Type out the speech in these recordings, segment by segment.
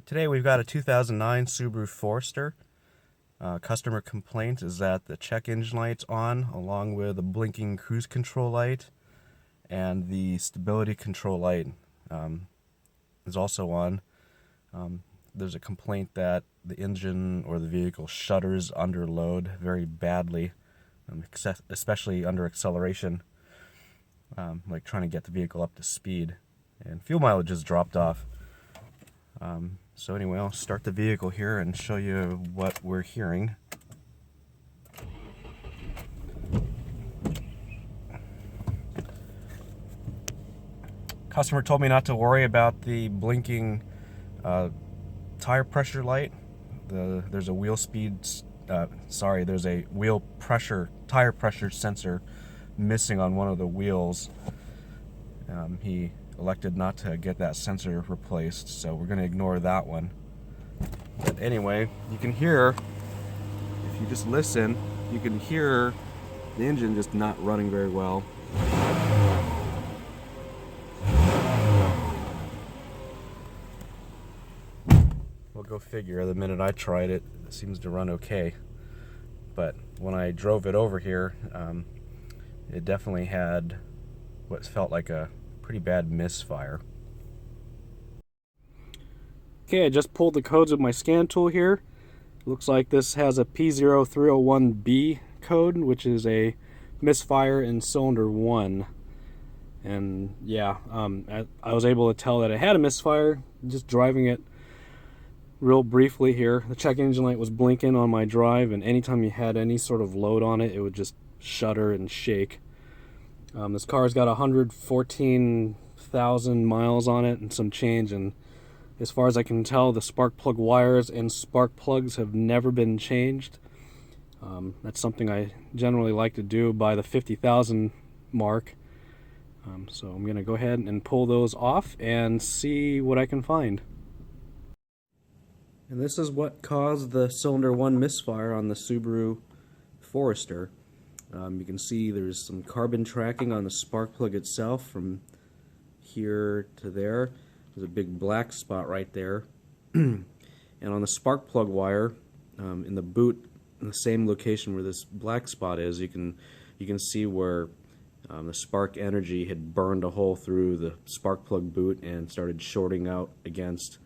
Today we've got a 2009 Subaru Forester. Customer complaint is that the check engine light's on, along with a blinking cruise control light, and the stability control light is also on. There's a complaint that the engine or the vehicle shudders under load very badly, especially under acceleration, like trying to get the vehicle up to speed. And fuel mileage has dropped off. So anyway, I'll start the vehicle here and show you what we're hearing. Customer told me not to worry about the blinking tire pressure light. There's a wheel pressure, tire pressure sensor missing on one of the wheels. He elected not to get that sensor replaced, so we're going to ignore that one. But anyway, you can hear, if you just listen, you can hear the engine just not running very well. We'll go figure. The minute I tried it, it seems to run okay. But when I drove it over here, it definitely had what felt like a pretty bad misfire. Okay, I just pulled the codes with my scan tool here. Looks like this has a P0301B code, which is a misfire in cylinder 1. And yeah, I was able to tell that it had a misfire just driving it real briefly here. The check engine light was blinking on my drive, and anytime you had any sort of load on it, it would just shudder and shake. This car's got 114,000 miles on it and some change, and as far as I can tell, the spark plug wires and spark plugs have never been changed. That's something I generally like to do by the 50,000 mark. So I'm going to go ahead and pull those off and see what I can find. And this is what caused the cylinder 1 misfire on the Subaru Forester. You can see there's some carbon tracking on the spark plug itself from here to there. There's a big black spot right there. And on the spark plug wire, in the boot, in the same location where this black spot is, you can see where the spark energy had burned a hole through the spark plug boot and started shorting out against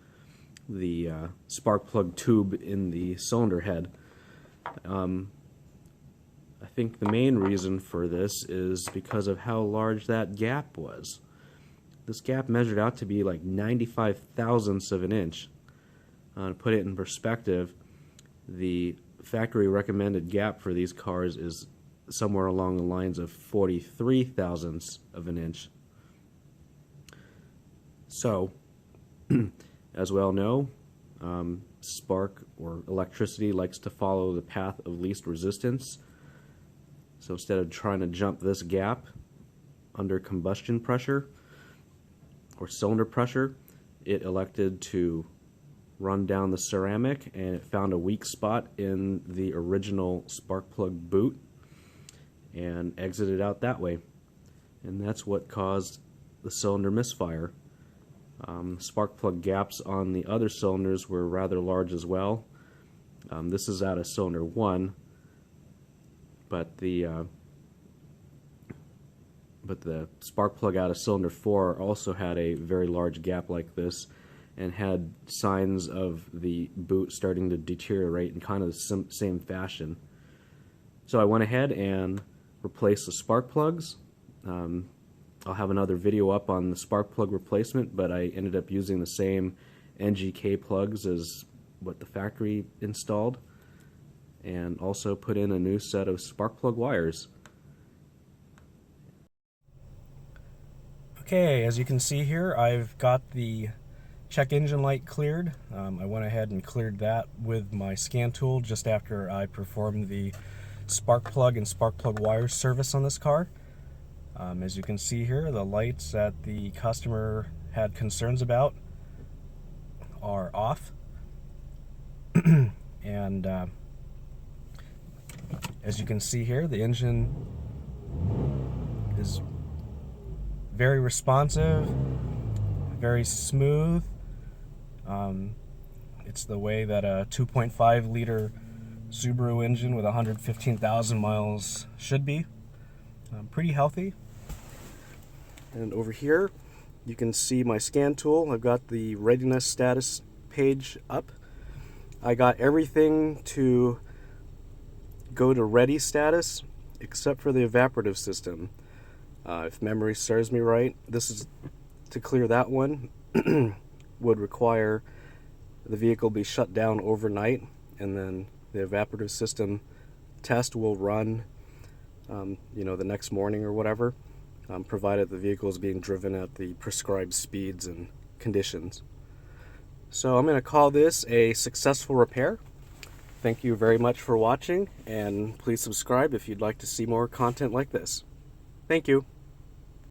the spark plug tube in the cylinder head. I think the main reason for this is because of how large that gap was. This gap measured out to be like 95 thousandths of an inch. To put it in perspective, the factory recommended gap for these cars is somewhere along the lines of 43 thousandths of an inch. So, as we all know, spark or electricity likes to follow the path of least resistance. So instead of trying to jump this gap under combustion pressure or cylinder pressure, it elected to run down the ceramic, and it found a weak spot in the original spark plug boot and exited out that way. And that's what caused the cylinder misfire. Spark plug gaps on the other cylinders were rather large as well. This is out of cylinder 1. But the spark plug out of cylinder 4 also had a very large gap like this, and had signs of the boot starting to deteriorate in kind of the same fashion. So I went ahead and replaced the spark plugs. I'll have another video up on the spark plug replacement, but I ended up using the same NGK plugs as what the factory installed, and also put in a new set of spark plug wires. Okay, as you can see here, I've got the check engine light cleared. I went ahead and cleared that with my scan tool just after I performed the spark plug and spark plug wire service on this car. As you can see here, the lights that the customer had concerns about are off. And as you can see here, the engine is very responsive, very smooth. It's the way that a 2.5 liter Subaru engine with 115,000 miles should be. Pretty healthy. And over here you can see my scan tool. I've got the readiness status page up. I got everything to go to ready status except for the evaporative system. If memory serves me right, this is to clear that one would require the vehicle be shut down overnight, and then the evaporative system test will run the next morning or whatever, provided the vehicle is being driven at the prescribed speeds and conditions. So I'm going to call this a successful repair. Thank you very much for watching, and please subscribe if you'd like to see more content like this. Thank you.